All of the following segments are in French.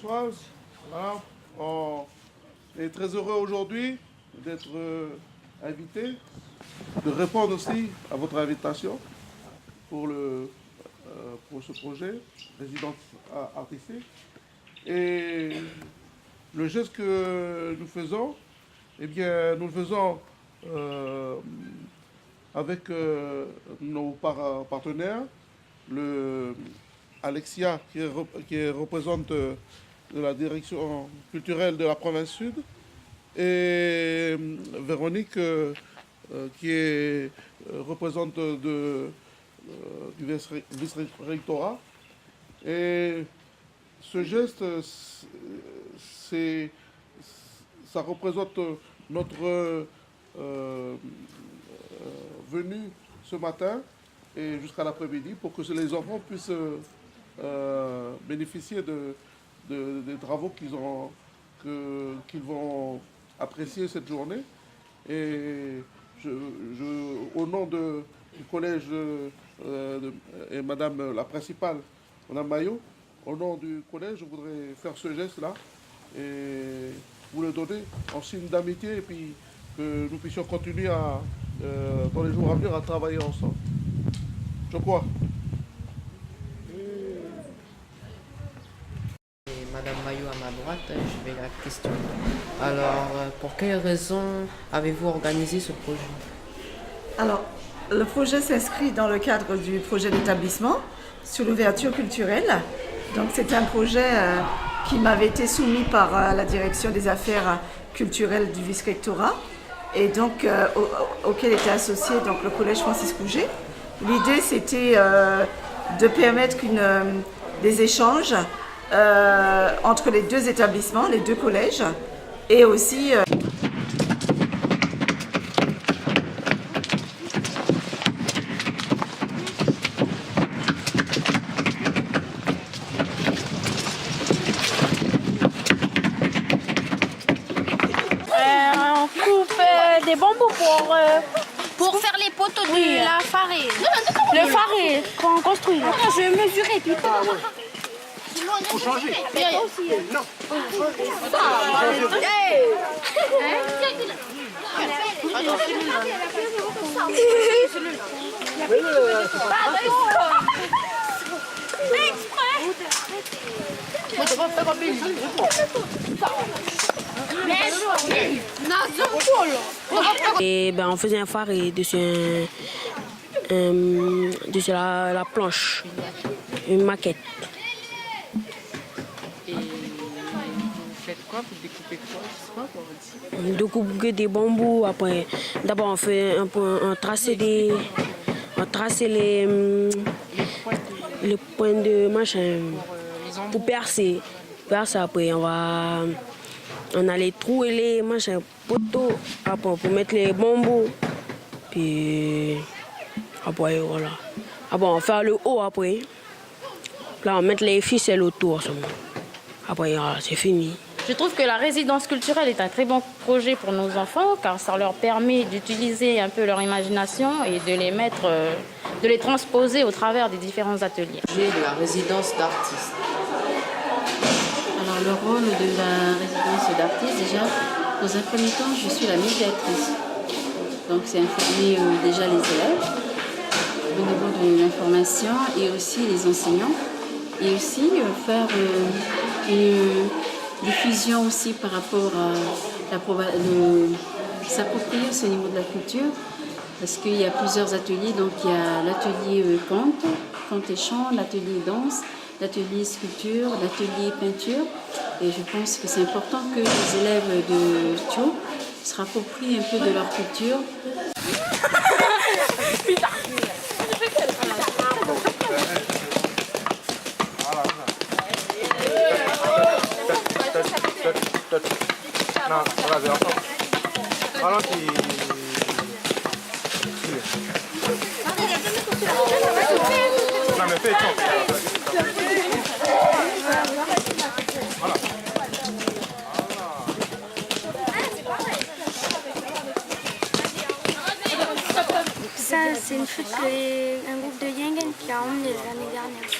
Françoise. Voilà. On est très heureux aujourd'hui d'être invité, de répondre aussi à votre invitation pour, pour ce projet, résidence artistique. Et le geste que nous faisons, eh bien, nous le faisons avec nos partenaires, le Alexia qui représente de la direction culturelle de la province sud et Véronique qui est représente du vice-rectorat. Et ce geste, ça représente notre venue ce matin et jusqu'à l'après-midi pour que les enfants puissent bénéficier des travaux qu'ils vont apprécier cette journée. Et au nom du collège et madame la principale, madame Maillot, au nom du collège, je voudrais faire ce geste-là et vous le donner en signe d'amitié et puis que nous puissions continuer dans les jours à venir à travailler ensemble. Je crois. Et madame Maillot à ma droite, je vais la questionner. Alors, pour quelles raisons avez-vous organisé ce projet? Alors, le projet s'inscrit dans le cadre du projet d'établissement sur l'ouverture culturelle. Donc, c'est un projet qui m'avait été soumis par la direction des affaires culturelles du vice-rectorat et donc auquel était associé donc, le collège Francis Couget. L'idée, c'était de permettre des échanges entre les deux établissements, les deux collèges, et aussi on coupe des bambous pour faire les poteaux de la farine. Le farine qu'on construit. Attends, je vais mesurer. Faut changer. Non. Et ben on faisait un phare et dessus la planche, une maquette. Et vous faites quoi? Vous découpez quoi? Je sais pas quoi on dit. On découpe des bambous. Après, d'abord on fait on trace les points de machin pour percer. Après on a les trous et les machins poteaux après pour mettre les bambous. Puis après voilà. Après on fait le haut après. Là on met les ficelles autour seulement. Après voilà, c'est fini. Je trouve que la résidence culturelle est un très bon projet pour nos enfants car ça leur permet d'utiliser un peu leur imagination et de les transposer au travers des différents ateliers. J'ai de la résidence d'artistes. Alors le rôle de la résidence d'artiste, déjà, dans un premier temps, je suis la médiatrice. Donc c'est informer déjà les élèves au niveau de l'information et aussi les enseignants. Et aussi faire une diffusion aussi par rapport à s'approprier ce niveau de la culture. Parce qu'il y a plusieurs ateliers, donc il y a l'atelier conte et chant, l'atelier danse, l'atelier sculpture, l'atelier peinture. Et je pense que c'est important que les élèves de Thio se rapproprient un peu de leur culture. Non, vas-y, ensemble. Ralentis. Non, mais fais ton. Voilà. Ça, c'est une flûte qu'un groupe de Yengen qui a emmené l'année dernière.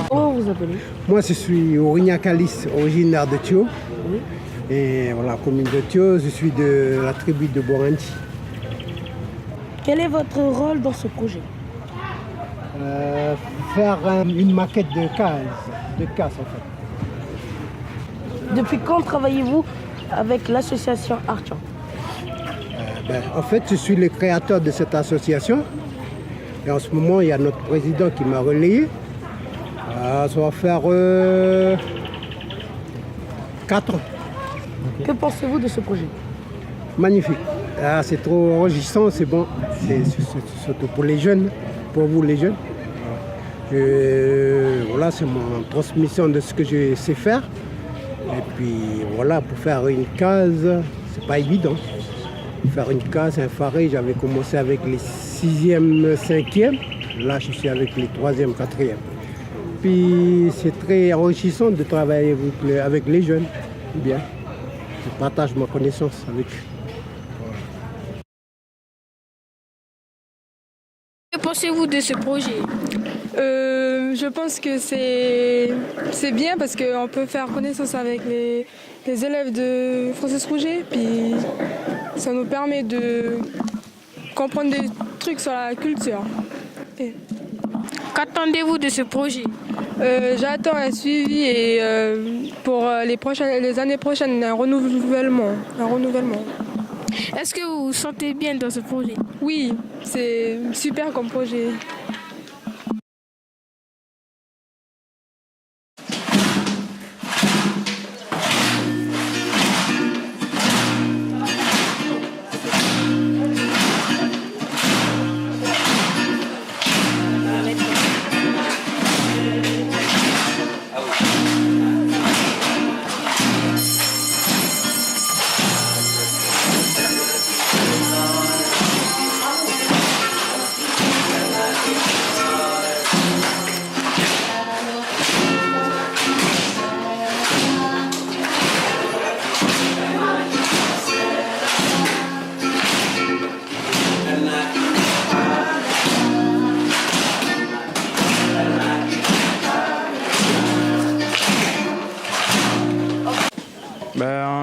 Comment vous appelez? Moi, je suis Aurignac Alice, originaire de Thio. Oui. Et voilà, commune de Thio, je suis de la tribu de Boranti. Quel est votre rôle dans ce projet? Faire une maquette de cases en fait. Depuis quand travaillez-vous avec l'association Artian? En fait, je suis le créateur de cette association. Et en ce moment, il y a notre président qui m'a relayé. Ça va faire 4 ans. Que pensez-vous de ce projet? Magnifique. C'est trop enrichissant, c'est bon. C'est surtout pour les jeunes, pour vous les jeunes. Voilà, c'est mon transmission de ce que je sais faire. Et puis voilà, pour faire une case, c'est pas évident. Pour faire une case, un faré, j'avais commencé avec les 6e, 5e. Là, je suis avec les 3e, 4e. Puis c'est très enrichissant de travailler avec les jeunes. Bien. Je partage ma connaissance avec eux. Que pensez-vous de ce projet? Je pense que c'est bien parce qu'on peut faire connaissance avec les élèves de Francis Rouget. Puis ça nous permet de comprendre des trucs sur la culture. Qu'attendez-vous de ce projet? J'attends un suivi et pour les années prochaines, un renouvellement. Est-ce que vous vous sentez bien dans ce projet? Oui, c'est super comme projet.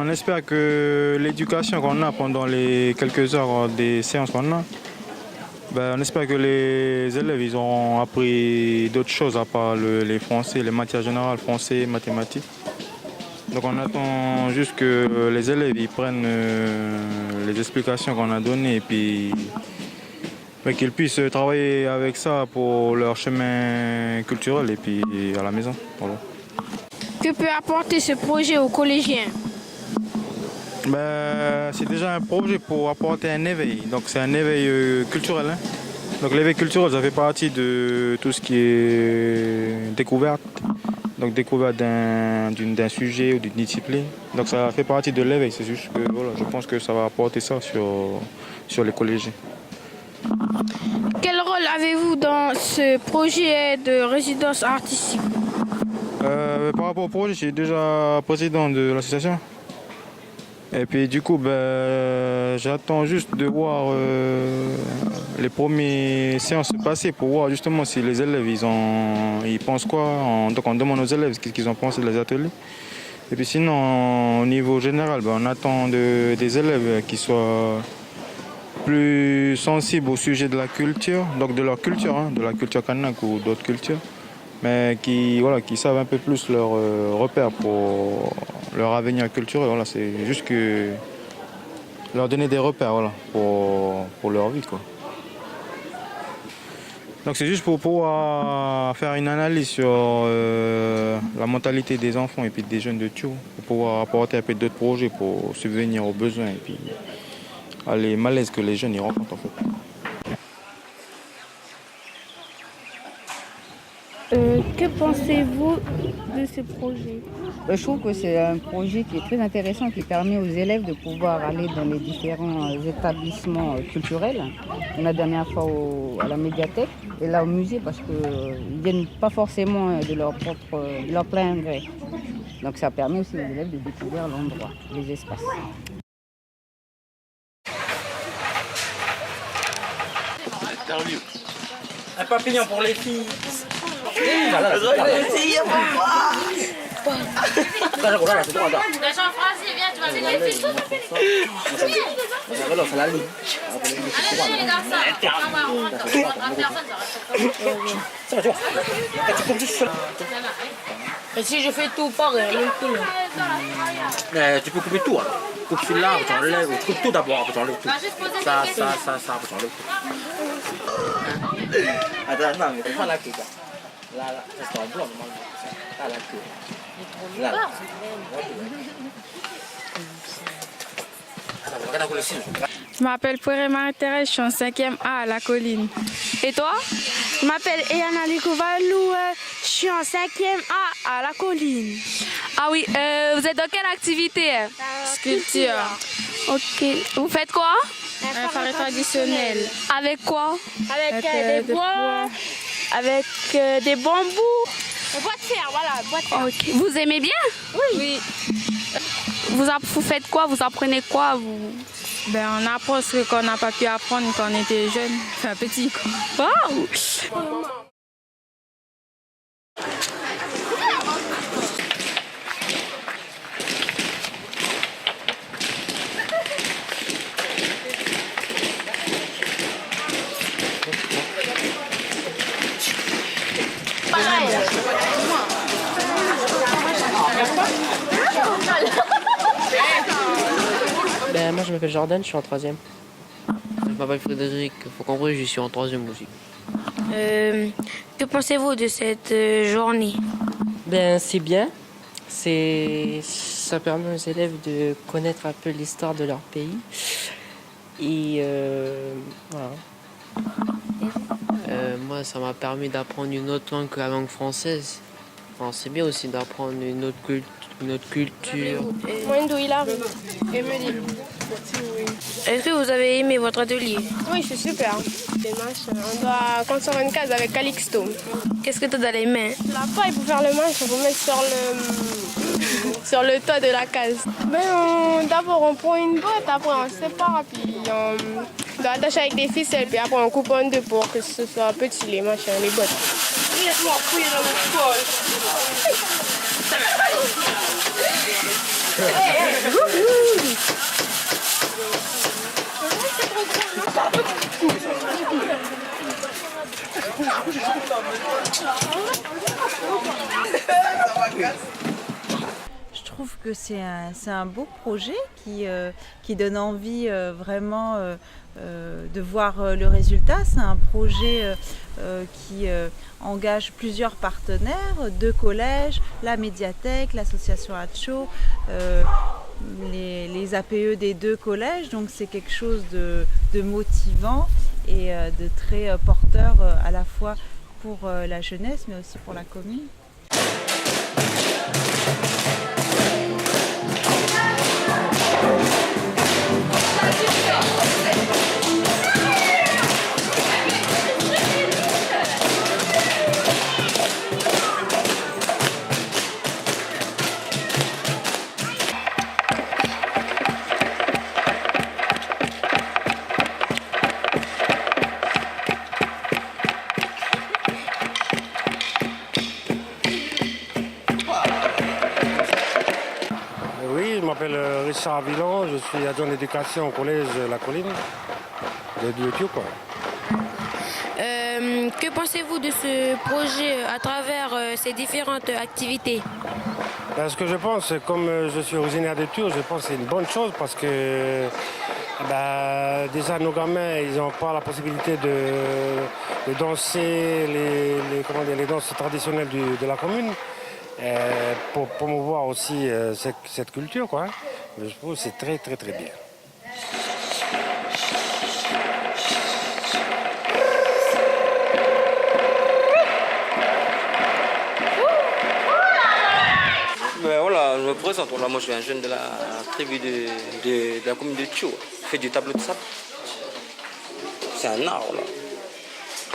On espère que l'éducation qu'on a pendant les quelques heures des séances qu'on a, on espère que les élèves ils ont appris d'autres choses à part les français, les matières générales, français, mathématiques. Donc on attend juste que les élèves ils prennent les explications qu'on a données et puis qu'ils puissent travailler avec ça pour leur chemin culturel et puis à la maison. Voilà. Que peut apporter ce projet aux collégiens? C'est déjà un projet pour apporter un éveil. Donc c'est un éveil culturel. Hein. Donc l'éveil culturel, ça fait partie de tout ce qui est découverte. Donc découverte d'un sujet ou d'une discipline. Donc ça fait partie de l'éveil. C'est juste que voilà, je pense que ça va apporter ça sur les collégiens. Quel rôle avez-vous dans ce projet de résidence artistique? Par rapport au projet, je suis déjà président de l'association. Et puis du coup, j'attends juste de voir les premières séances se passer pour voir justement si les élèves ils pensent quoi. Donc on demande aux élèves ce qu'ils ont pensé des ateliers. Et puis sinon, au niveau général, on attend des élèves qui soient plus sensibles au sujet de la culture, donc de leur culture, de la culture kanak ou d'autres cultures, mais qui savent un peu plus leurs repères pour leur avenir culturel. Voilà, c'est juste que leur donner des repères pour leur vie, quoi. Donc c'est juste pour pouvoir faire une analyse sur la mentalité des enfants et puis des jeunes de Thio, pour pouvoir apporter un peu d'autres projets pour subvenir aux besoins et puis à les malaises que les jeunes y rencontrent en fait. Que pensez-vous de ce projet? Je trouve que c'est un projet qui est très intéressant, qui permet aux élèves de pouvoir aller dans les différents établissements culturels. La dernière fois à la médiathèque et là au musée parce qu'ils ne viennent pas forcément de leur plein gré. Donc ça permet aussi aux élèves de découvrir l'endroit, les espaces. Un papillon pour les filles. Jean-François, viens, tu vas venir les filles. Allez, les garçons. Et si je fais tout pareil, tu peux couper tout. Alors. Coupe celui-là, tu enlèves. Coupe tout d'abord, après tu enlèves tout. Ça, après tu enlèves tout. Attends, non, mais pas la queue. Là, ça c'est en blanc, normalement. Là, la queue. Là. Je m'appelle Pouré Marie-Thérèse, je suis en 5e A à la colline. Et toi? Je m'appelle Eyana Likouvalou, je suis en 5e A à la colline. Ah oui, vous êtes dans quelle activité? Sculpture. Ok. Vous faites quoi? Un faré traditionnel. Avec quoi? Avec des bois, avec des bambous. Des bois de fer, voilà, bois de fer. Ok. Vous aimez bien? Oui. Vous faites quoi? Vous apprenez quoi? On apprend ce qu'on n'a pas pu apprendre quand on était jeune, enfin petit. Waouh! Moi je m'appelle Jordan, je suis en 3e. Je m'appelle Frédéric, faut comprendre, je suis en 3e aussi. Que pensez-vous de cette journée? C'est bien. Ça permet aux élèves de connaître un peu l'histoire de leur pays. Et voilà. Moi, ça m'a permis d'apprendre une autre langue que la langue française. Enfin, c'est bien aussi d'apprendre une autre culture. Est-ce que vous avez aimé votre atelier? Oui, c'est super. On doit construire une case avec Calixto. Qu'est-ce que tu as dans les mains? La paille pour faire le manche, on peut mettre sur le toit de la case. D'abord on prend une botte, après on sépare, puis on doit attacher avec des ficelles, puis après on coupe en deux pour que ce soit petit les machins, les bottes. Je trouve que c'est un beau projet qui donne envie vraiment de voir le résultat. C'est un projet qui engage plusieurs partenaires, 2 collèges, la médiathèque, l'association Hatcho, les APE des 2 collèges. Donc c'est quelque chose de motivant et de très porteur à la fois pour la jeunesse mais aussi pour la commune. Je m'appelle Richard Avilon, je suis adjoint d'éducation au collège La Colline de Diotio. Que pensez-vous de ce projet à travers ces différentes activités? Ce que je pense, comme je suis originaire de Tours, je pense que c'est une bonne chose parce que déjà nos gamins, ils n'ont pas la possibilité de danser les danses traditionnelles de la commune. Pour promouvoir aussi cette culture, quoi. Je trouve que c'est très très très bien. Voilà, je me présente. Moi, je suis un jeune de la tribu de la commune de Tchou. Je fais du tableau de sable. C'est un art, là.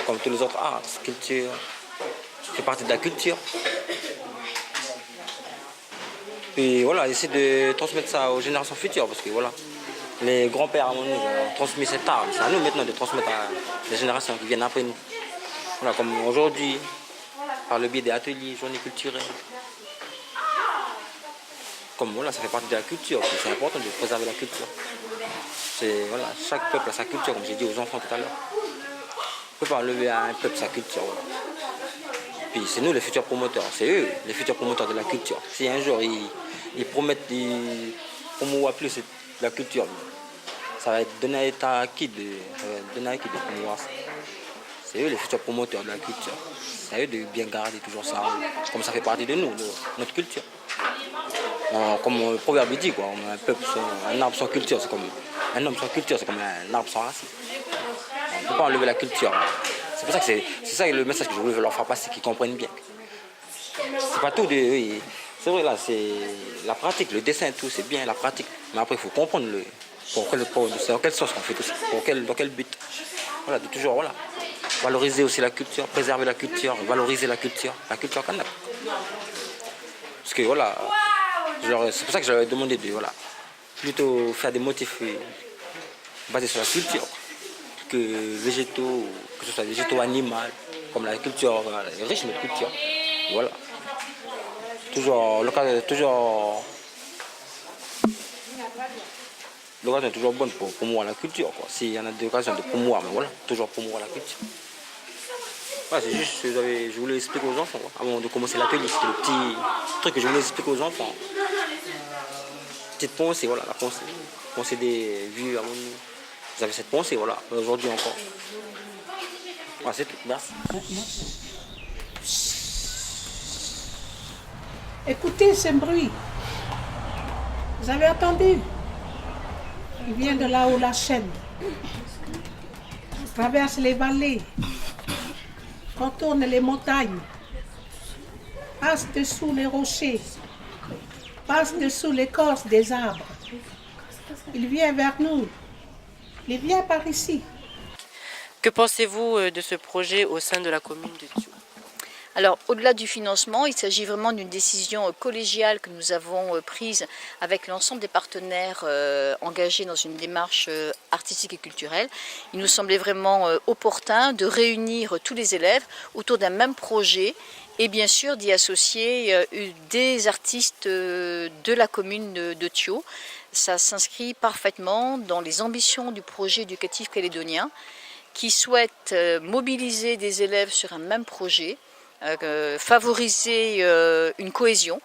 Comme tous les autres arts, sculpture. Je fais partie de la culture. Et voilà, essayer de transmettre ça aux générations futures, parce que voilà, les grands-pères avant nous ont transmis cet art. C'est à nous maintenant de transmettre à les générations qui viennent après nous. Voilà, comme aujourd'hui, par le biais des ateliers, journées culturelles. Comme voilà, ça fait partie de la culture, c'est important de préserver la culture. Voilà, chaque peuple a sa culture, comme j'ai dit aux enfants tout à l'heure. On ne peut pas enlever à un peuple sa culture. Voilà. Puis c'est nous les futurs promoteurs, c'est eux les futurs promoteurs de la culture. Si un jour ils promettent de promouvoir plus la culture, ça va donner à l'État qui de promouvoir ça. C'est eux les futurs promoteurs de la culture. C'est à eux de bien garder toujours ça, comme ça fait partie de nous, notre culture. Comme le proverbe dit, quoi, un peuple, un arbre sans culture, c'est comme Un homme sans culture, c'est comme un arbre sans racines. On ne peut pas enlever la culture. C'est pour ça que c'est ça le message que je voulais leur faire passer, qu'ils comprennent bien. C'est pas tout oui. C'est vrai, là, c'est la pratique, le dessin et tout, c'est bien la pratique. Mais après, il faut comprendre dans quel sens on fait tout ça, dans quel but. Voilà, de toujours, voilà. Valoriser aussi la culture, préserver la culture, valoriser la culture kanak. Parce que voilà, c'est pour ça que je leur ai demandé de plutôt faire des motifs basés sur la culture que végétaux, que ce soit végétaux animaux, comme la culture, riche de culture. Voilà. L'occasion est toujours bonne pour promouvoir la culture. S'il y en a des occasions de promouvoir, mais voilà, toujours promouvoir la culture. Ouais, c'est juste que je voulais expliquer aux enfants, avant de commencer l'atelier. C'était le petit truc que je voulais expliquer aux enfants. Petite pensée, voilà, la pensée. Pensée des vieux avant nous. Vous avez cette pensée, voilà, aujourd'hui encore. Voilà, c'est tout, merci. Écoutez ce bruit. Vous avez entendu? Il vient de là-haut, la chaîne. Il traverse les vallées, contourne les montagnes, passe dessous les rochers, passe dessous l'écorce des arbres. Il vient vers nous. Il vient par ici. Que pensez-vous de ce projet au sein de la commune de Thio? Alors, au-delà du financement, il s'agit vraiment d'une décision collégiale que nous avons prise avec l'ensemble des partenaires engagés dans une démarche artistique et culturelle. Il nous semblait vraiment opportun de réunir tous les élèves autour d'un même projet et bien sûr d'y associer des artistes de la commune de Thio. Ça s'inscrit parfaitement dans les ambitions du projet éducatif calédonien qui souhaite mobiliser des élèves sur un même projet, favoriser une cohésion,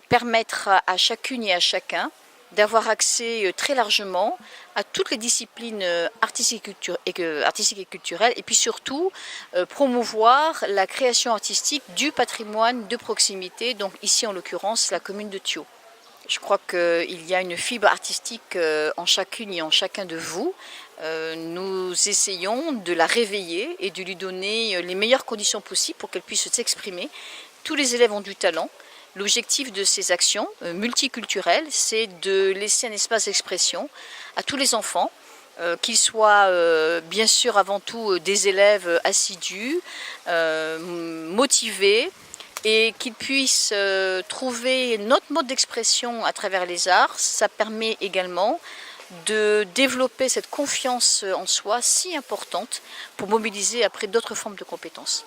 permettre à chacune et à chacun d'avoir accès très largement à toutes les disciplines artistiques et culturelles et puis surtout promouvoir la création artistique du patrimoine de proximité, donc ici en l'occurrence la commune de Thio. Je crois qu'il y a une fibre artistique en chacune et en chacun de vous. Nous essayons de la réveiller et de lui donner les meilleures conditions possibles pour qu'elle puisse s'exprimer. Tous les élèves ont du talent. L'objectif de ces actions multiculturelles, c'est de laisser un espace d'expression à tous les enfants, qu'ils soient bien sûr avant tout des élèves assidus, motivés, et qu'ils puissent trouver notre mode d'expression à travers les arts. Ça permet également de développer cette confiance en soi si importante pour mobiliser après d'autres formes de compétences.